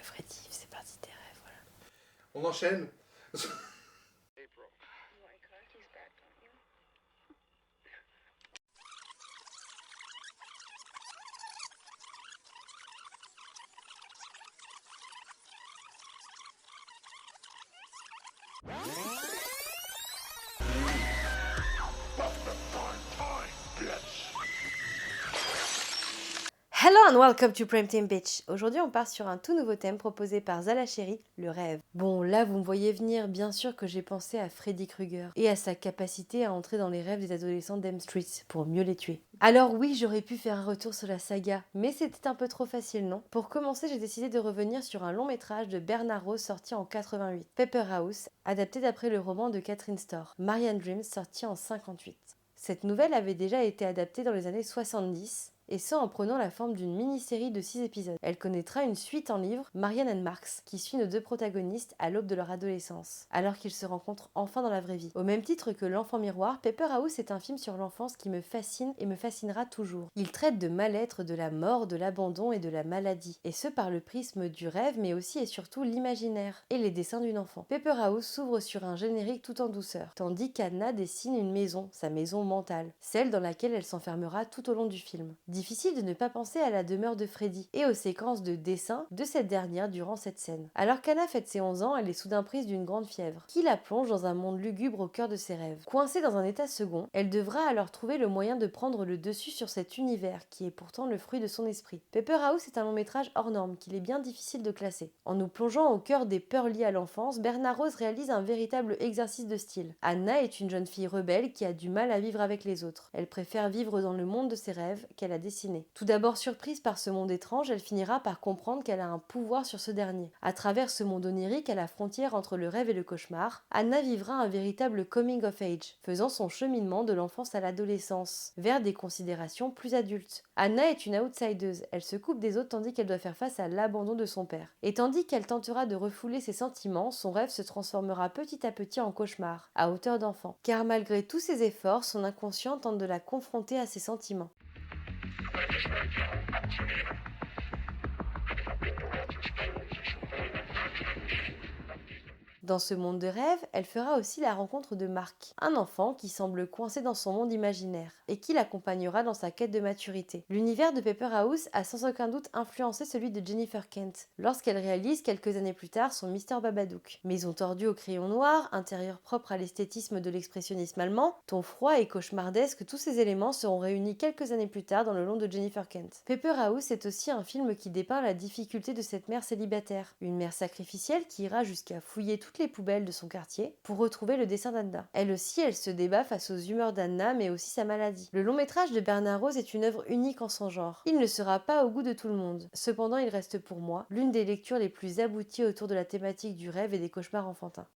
Freddy faisait partie des rêves, voilà. On enchaîne. Hello and welcome to Prime Time Bitch. Aujourd'hui, on part sur un tout nouveau thème proposé par Zala Chéri, le rêve. Bon, là, vous me voyez venir, bien sûr que j'ai pensé à Freddy Krueger et à sa capacité à entrer dans les rêves des adolescents d'Elm Street pour mieux les tuer. Alors oui, j'aurais pu faire un retour sur la saga, mais c'était un peu trop facile, non? Pour commencer, j'ai décidé de revenir sur un long métrage de Bernard Rose sorti en 88, Paper House, adapté d'après le roman de Catherine Storr, Marianne Dreams, sorti en 58. Cette nouvelle avait déjà été adaptée dans les années 70, et ce en prenant la forme d'une mini-série de 6 épisodes. Elle connaîtra une suite en livre, Marianne and Marx, qui suit nos deux protagonistes à l'aube de leur adolescence, alors qu'ils se rencontrent enfin dans la vraie vie. Au même titre que L'Enfant Miroir, Paper House est un film sur l'enfance qui me fascine et me fascinera toujours. Il traite de mal-être, de la mort, de l'abandon et de la maladie, et ce par le prisme du rêve, mais aussi et surtout l'imaginaire et les dessins d'une enfant. Paper House s'ouvre sur un générique tout en douceur, tandis qu'Anna dessine une maison, sa maison mentale, celle dans laquelle elle s'enfermera tout au long du film. Difficile de ne pas penser à la demeure de Freddy et aux séquences de dessin de cette dernière durant cette scène. Alors qu'Anna fête ses 11 ans, elle est soudain prise d'une grande fièvre, qui la plonge dans un monde lugubre au cœur de ses rêves. Coincée dans un état second, elle devra alors trouver le moyen de prendre le dessus sur cet univers qui est pourtant le fruit de son esprit. Paper House est un long métrage hors norme qu'il est bien difficile de classer. En nous plongeant au cœur des peurs liées à l'enfance, Bernard Rose réalise un véritable exercice de style. Anna est une jeune fille rebelle qui a du mal à vivre avec les autres. Elle préfère vivre dans le monde de ses rêves qu'elle a dessiné. Tout d'abord surprise par ce monde étrange, elle finira par comprendre qu'elle a un pouvoir sur ce dernier. À travers ce monde onirique à la frontière entre le rêve et le cauchemar, Anna vivra un véritable coming of age, faisant son cheminement de l'enfance à l'adolescence, vers des considérations plus adultes. Anna est une outsideuse, elle se coupe des autres tandis qu'elle doit faire face à l'abandon de son père. Et tandis qu'elle tentera de refouler ses sentiments, son rêve se transformera petit à petit en cauchemar, à hauteur d'enfant. Car malgré tous ses efforts, son inconscient tente de la confronter à ses sentiments. Dans ce monde de rêve, elle fera aussi la rencontre de Mark, un enfant qui semble coincé dans son monde imaginaire et qui l'accompagnera dans sa quête de maturité. L'univers de Paper House a sans aucun doute influencé celui de Jennifer Kent lorsqu'elle réalise quelques années plus tard son Mr Babadook. Maison tordue au crayon noir, intérieur propre à l'esthétisme de l'expressionnisme allemand, ton froid et cauchemardesque, tous ces éléments seront réunis quelques années plus tard dans le long de Jennifer Kent. Paper House est aussi un film qui dépeint la difficulté de cette mère célibataire, une mère sacrificielle qui ira jusqu'à fouiller toutes les poubelles de son quartier pour retrouver le dessin d'Anna. Elle aussi, elle se débat face aux humeurs d'Anna, mais aussi sa maladie. Le long métrage de Bernard Rose est une œuvre unique en son genre. Il ne sera pas au goût de tout le monde. Cependant, il reste pour moi l'une des lectures les plus abouties autour de la thématique du rêve et des cauchemars enfantins.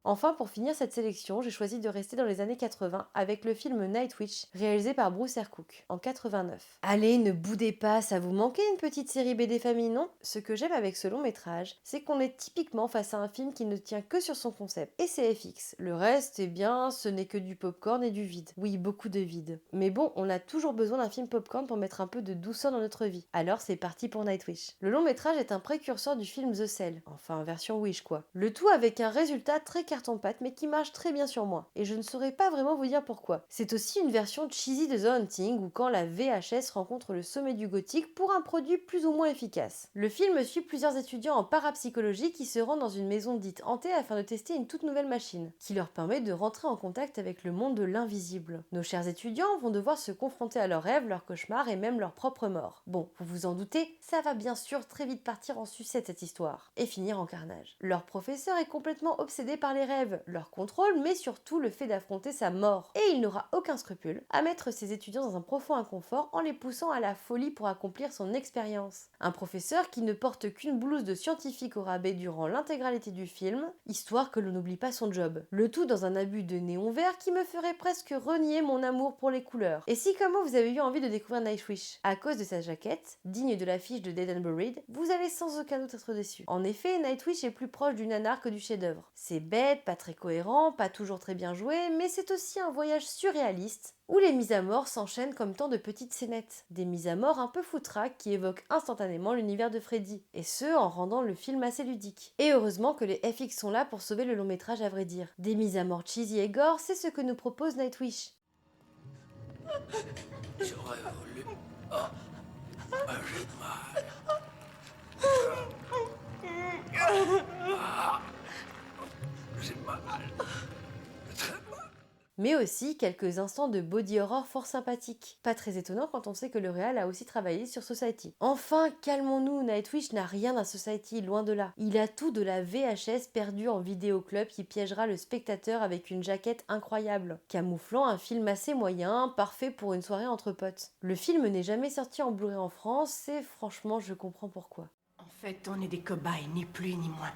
Enfin, pour finir cette sélection, j'ai choisi de rester dans les années 80 avec le film Night Witch, réalisé par Bruce R. Cook, en 89. Allez, ne boudez pas, ça vous manquait une petite série BD famille, non? Ce que j'aime avec ce long métrage, c'est qu'on est typiquement face à un film qui ne tient que sur son concept, et c'est FX. Le reste, eh bien, ce n'est que du popcorn et du vide. Oui, beaucoup de vide. Mais bon, on a toujours besoin d'un film popcorn pour mettre un peu de douceur dans notre vie. Alors c'est parti pour Night Witch. Le long métrage est un précurseur du film The Cell, enfin version Wish quoi. Le tout avec un résultat très carton-pâte mais qui marche très bien sur moi. Et je ne saurais pas vraiment vous dire pourquoi. C'est aussi une version cheesy de The Haunting où quand la VHS rencontre le sommet du gothique pour un produit plus ou moins efficace. Le film suit plusieurs étudiants en parapsychologie qui se rendent dans une maison dite hantée afin de tester une toute nouvelle machine qui leur permet de rentrer en contact avec le monde de l'invisible. Nos chers étudiants vont devoir se confronter à leurs rêves, leurs cauchemars et même leur propre mort. Bon, vous vous en doutez, ça va bien sûr très vite partir en sucette cette histoire et finir en carnage. Leur professeur est complètement obsédé par les les rêves, leur contrôle, mais surtout le fait d'affronter sa mort. Et il n'aura aucun scrupule à mettre ses étudiants dans un profond inconfort en les poussant à la folie pour accomplir son expérience. Un professeur qui ne porte qu'une blouse de scientifique au rabais durant l'intégralité du film, histoire que l'on n'oublie pas son job. Le tout dans un abus de néon vert qui me ferait presque renier mon amour pour les couleurs. Et si comme moi vous avez eu envie de découvrir Nightwish à cause de sa jaquette, digne de l'affiche de Dead and Buried, vous allez sans aucun doute être déçu. En effet, Nightwish est plus proche du nanar que du chef-d'œuvre. C'est bête, pas très cohérent, pas toujours très bien joué, mais c'est aussi un voyage surréaliste où les mises à mort s'enchaînent comme tant de petites scénettes. Des mises à mort un peu foutraques qui évoquent instantanément l'univers de Freddy, et ce en rendant le film assez ludique. Et heureusement que les FX sont là pour sauver le long métrage à vrai dire. Des mises à mort cheesy et gore, c'est ce que nous propose Nightwish. J'aurais voulu. Oh, j'ai mal. J'ai mal. Très mal. Mais aussi quelques instants de body horror fort sympathiques. Pas très étonnant quand on sait que le réal a aussi travaillé sur Society. Enfin, calmons-nous, Nightwish n'a rien d'un Society, loin de là. Il a tout de la VHS perdue en vidéoclub qui piégera le spectateur avec une jaquette incroyable, camouflant un film assez moyen, parfait pour une soirée entre potes. Le film n'est jamais sorti en Blu-ray en France et franchement je comprends pourquoi. En fait, on est des cobayes, ni plus ni moins.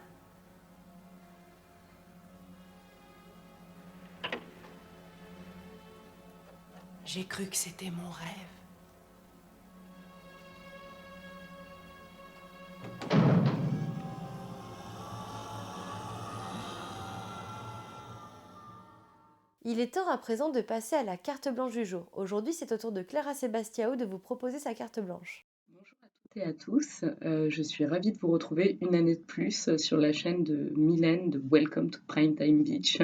J'ai cru que c'était mon rêve. Il est temps à présent de passer à la carte blanche du jour. Aujourd'hui, c'est au tour de Clara Sebastiao de vous proposer sa carte blanche. Bonjour à toutes et à tous, je suis ravie de vous retrouver une année de plus sur la chaîne de Mylène de Welcome to Primetime Beach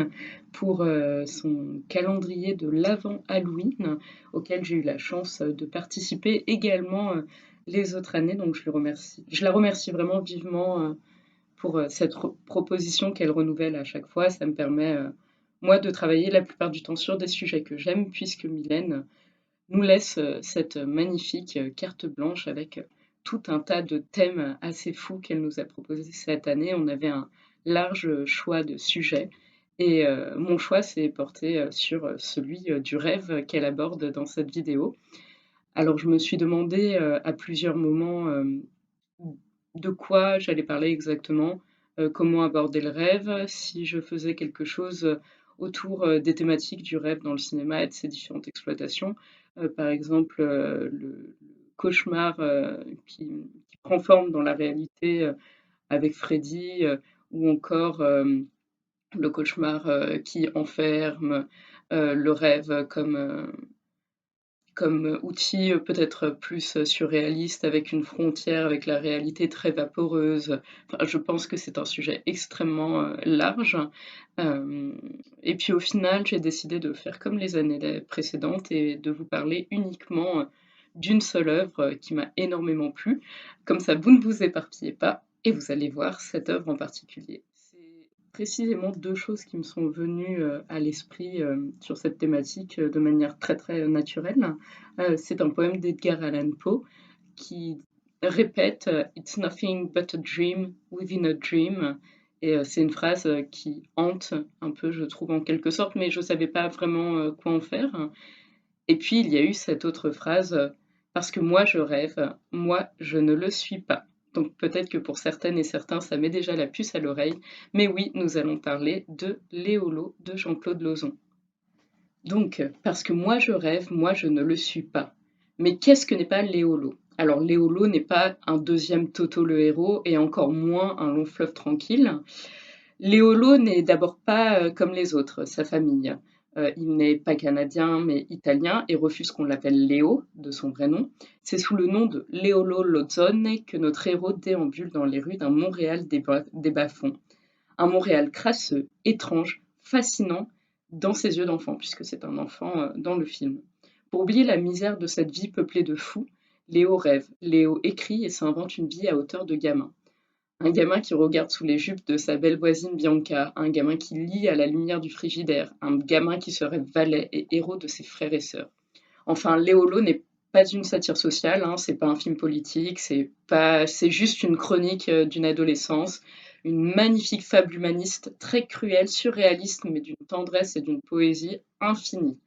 pour son calendrier de l'avant Halloween auquel j'ai eu la chance de participer également les autres années, donc je la remercie vraiment vivement pour cette proposition qu'elle renouvelle à chaque fois. Ça me permet, moi, de travailler la plupart du temps sur des sujets que j'aime puisque Mylène nous laisse cette magnifique carte blanche avec tout un tas de thèmes assez fous qu'elle nous a proposés cette année. On avait un large choix de sujets et mon choix s'est porté sur celui du rêve qu'elle aborde dans cette vidéo. Alors je me suis demandé à plusieurs moments de quoi j'allais parler exactement, comment aborder le rêve, si je faisais quelque chose autour des thématiques du rêve dans le cinéma et de ses différentes exploitations. Par exemple, le cauchemar qui prend forme dans la réalité avec Freddy, ou encore le cauchemar qui enferme, le rêve comme outil peut-être plus surréaliste avec une frontière avec la réalité très vaporeuse. Enfin, je pense que c'est un sujet extrêmement large. Et puis au final, j'ai décidé de faire comme les années précédentes et de vous parler uniquement d'une seule œuvre qui m'a énormément plu. Comme ça, vous ne vous éparpillez pas et vous allez voir cette œuvre en particulier. C'est précisément deux choses qui me sont venues à l'esprit sur cette thématique de manière très très naturelle. C'est un poème d'Edgar Allan Poe qui répète It's nothing but a dream within a dream. Et c'est une phrase qui hante un peu, je trouve, en quelque sorte, mais je ne savais pas vraiment quoi en faire. Et puis, il y a eu cette autre phrase parce que moi, je rêve, moi, je ne le suis pas. Donc peut-être que pour certaines et certains, ça met déjà la puce à l'oreille. Mais oui, nous allons parler de Léolo de Jean-Claude Lauzon. Donc, parce que moi je rêve, moi je ne le suis pas. Mais qu'est-ce que n'est pas Léolo? Alors Léolo n'est pas un deuxième Toto le héros et encore moins un long fleuve tranquille. Léolo n'est d'abord pas comme les autres, sa famille. Il n'est pas canadien mais italien et refuse qu'on l'appelle Léo, de son vrai nom. C'est sous le nom de Leolo Lozone que notre héros déambule dans les rues d'un Montréal des bas-fonds. Un Montréal crasseux, étrange, fascinant dans ses yeux d'enfant, puisque c'est un enfant dans le film. Pour oublier la misère de cette vie peuplée de fous, Léo rêve, Léo écrit et s'invente une vie à hauteur de gamin. Un gamin qui regarde sous les jupes de sa belle voisine Bianca, un gamin qui lit à la lumière du frigidaire, un gamin qui se rêve valet et héros de ses frères et sœurs. Enfin, Léolo n'est pas une satire sociale, hein, c'est pas un film politique, c'est juste une chronique d'une adolescence, une magnifique fable humaniste très cruelle, surréaliste, mais d'une tendresse et d'une poésie infinie.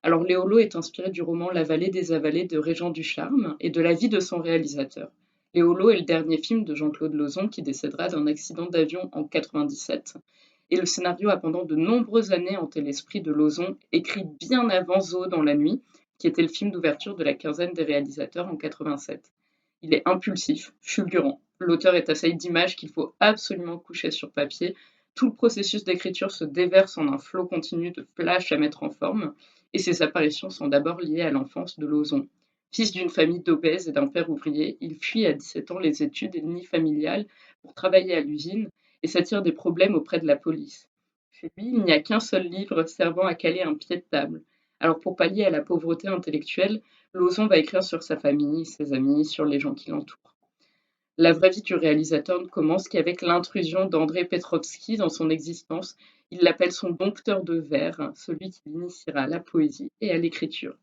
Alors Léolo est inspiré du roman La vallée des avalées de Régent Ducharme et de la vie de son réalisateur. Léolo est le dernier film de Jean-Claude Lauzon qui décédera d'un accident d'avion en 97. Et le scénario a pendant de nombreuses années hanté l'esprit de Lauzon, écrit bien avant Zo dans la nuit, qui était le film d'ouverture de la quinzaine des réalisateurs en 87. Il est impulsif, fulgurant. L'auteur est assailli d'images qu'il faut absolument coucher sur papier. Tout le processus d'écriture se déverse en un flot continu de flashs à mettre en forme, et ses apparitions sont d'abord liées à l'enfance de Lauzon. Fils d'une famille d'obèses et d'un père ouvrier, il fuit à 17 ans les études et le nid familial pour travailler à l'usine et s'attire des problèmes auprès de la police. Chez lui, il n'y a qu'un seul livre servant à caler un pied de table. Alors pour pallier à la pauvreté intellectuelle, Lauzon va écrire sur sa famille, ses amis, sur les gens qui l'entourent. La vraie vie du réalisateur ne commence qu'avec l'intrusion d'André Petrovski dans son existence. Il l'appelle son dompteur de vers, celui qui l'initiera à la poésie et à l'écriture.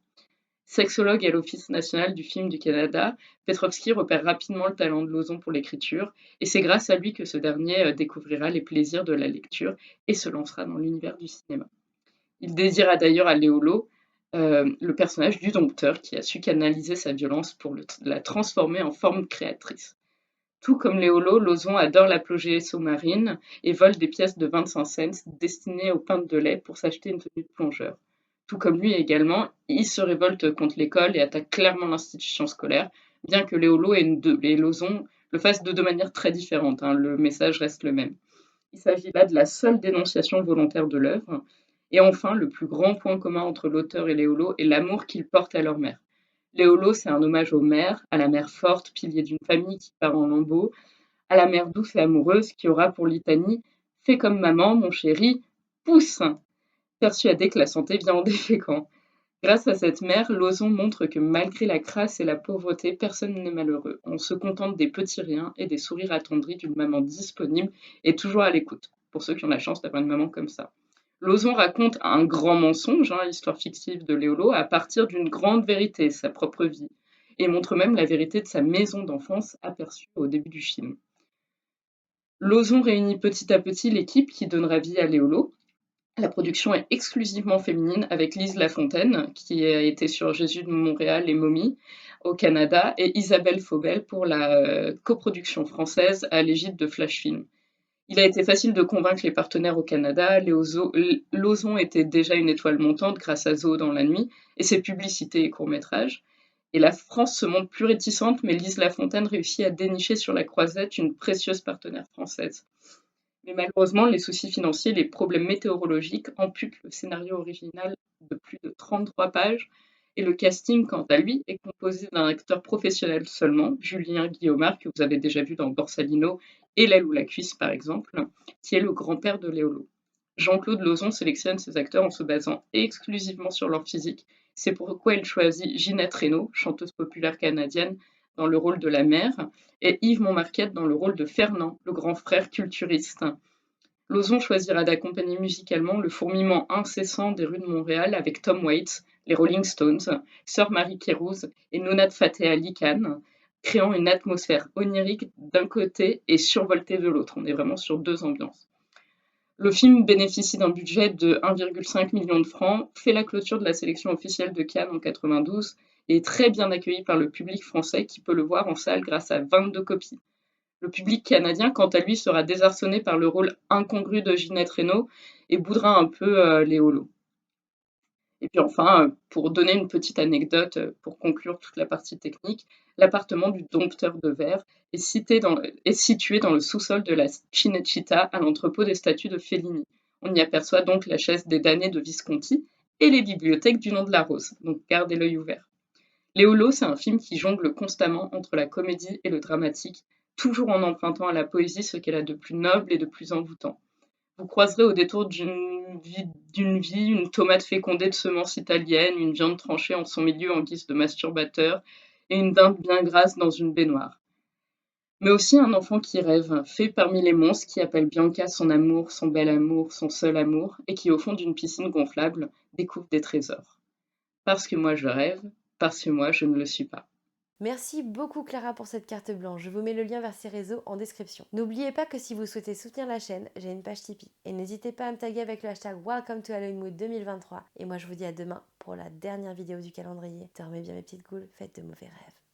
Sexologue à l'Office national du film du Canada, Petrovski repère rapidement le talent de Lauzon pour l'écriture, et c'est grâce à lui que ce dernier découvrira les plaisirs de la lecture et se lancera dans l'univers du cinéma. Il désiera d'ailleurs à Léolo le personnage du dompteur qui a su canaliser sa violence pour la transformer en forme créatrice. Tout comme Léolo, Lauzon adore la plongée sous-marine et vole des pièces de 25 cents destinées aux pintes de lait pour s'acheter une tenue de plongeur. Tout comme lui également, il se révolte contre l'école et attaque clairement l'institution scolaire, bien que Léolo et Lauzon le fassent de deux manières très différentes, hein, le message reste le même. Il s'agit là de la seule dénonciation volontaire de l'œuvre. Et enfin, le plus grand point commun entre l'auteur et Léolo est l'amour qu'ils portent à leur mère. Léolo, c'est un hommage aux mères, à la mère forte, pilier d'une famille qui part en lambeaux, à la mère douce et amoureuse qui aura pour litanie Fais comme maman, mon chéri, pousse persuadé que la santé vient en déféquant. Grâce à cette mère, Lauzon montre que malgré la crasse et la pauvreté, personne n'est malheureux. On se contente des petits riens et des sourires attendris d'une maman disponible et toujours à l'écoute, pour ceux qui ont la chance d'avoir une maman comme ça. Lauzon raconte un grand mensonge, hein, l'histoire fictive de Léolo, à partir d'une grande vérité, sa propre vie, et montre même la vérité de sa maison d'enfance aperçue au début du film. Lauzon réunit petit à petit l'équipe qui donnera vie à Léolo. La production est exclusivement féminine avec Lise Lafontaine, qui a été sur Jésus de Montréal et Momie au Canada, et Isabelle Faubel pour la coproduction française à l'égide de Flash Film. Il a été facile de convaincre les partenaires au Canada. Lauzon était déjà une étoile montante grâce à Zo dans la nuit et ses publicités et courts-métrages. Et la France se montre plus réticente, mais Lise Lafontaine réussit à dénicher sur la croisette une précieuse partenaire française. Mais malheureusement, les soucis financiers et les problèmes météorologiques amputent le scénario original de plus de 33 pages, et le casting, quant à lui, est composé d'un acteur professionnel seulement, Julien Guillaumard, que vous avez déjà vu dans Borsalino et L'aile ou la cuisse, par exemple, qui est le grand-père de Léolo. Jean-Claude Lauzon sélectionne ses acteurs en se basant exclusivement sur leur physique. C'est pourquoi il choisit Ginette Renault, chanteuse populaire canadienne, dans le rôle de la mère, et Yves Montmarquette dans le rôle de Fernand, le grand frère culturiste. Lauzon choisira d'accompagner musicalement le fourmillement incessant des rues de Montréal avec Tom Waits, les Rolling Stones, Sœur Marie Kérouz et Nonat Fateh Ali Khan, créant une atmosphère onirique d'un côté et survoltée de l'autre. On est vraiment sur deux ambiances. Le film bénéficie d'un budget de 1,5 million de francs, fait la clôture de la sélection officielle de Cannes en 92 et est très bien accueilli par le public français qui peut le voir en salle grâce à 22 copies. Le public canadien, quant à lui, sera désarçonné par le rôle incongru de Ginette Renault et boudera un peu Léolo. Et puis enfin, pour donner une petite anecdote, pour conclure toute la partie technique, l'appartement du dompteur de verre est situé dans le sous-sol de la Cinecittà, à l'entrepôt des statues de Fellini. On y aperçoit donc la chaise des damnés de Visconti et les bibliothèques du nom de la rose, donc gardez l'œil ouvert. Léolo, c'est un film qui jongle constamment entre la comédie et le dramatique, toujours en empruntant à la poésie ce qu'elle a de plus noble et de plus envoûtant. Vous croiserez au détour d'une vie une tomate fécondée de semences italiennes, une viande tranchée en son milieu en guise de masturbateur, et une dinde bien grasse dans une baignoire. Mais aussi un enfant qui rêve, fait parmi les monstres qui appellent Bianca son amour, son bel amour, son seul amour, et qui au fond d'une piscine gonflable découvre des trésors. Parce que moi je rêve, parce que moi je ne le suis pas. Merci beaucoup Clara pour cette carte blanche, je vous mets le lien vers ses réseaux en description. N'oubliez pas que si vous souhaitez soutenir la chaîne, j'ai une page Tipeee. Et n'hésitez pas à me taguer avec le hashtag Welcome to Halloween Mood 2023. Et moi je vous dis à demain pour la dernière vidéo du calendrier. Dormez bien mes petites goules, faites de mauvais rêves.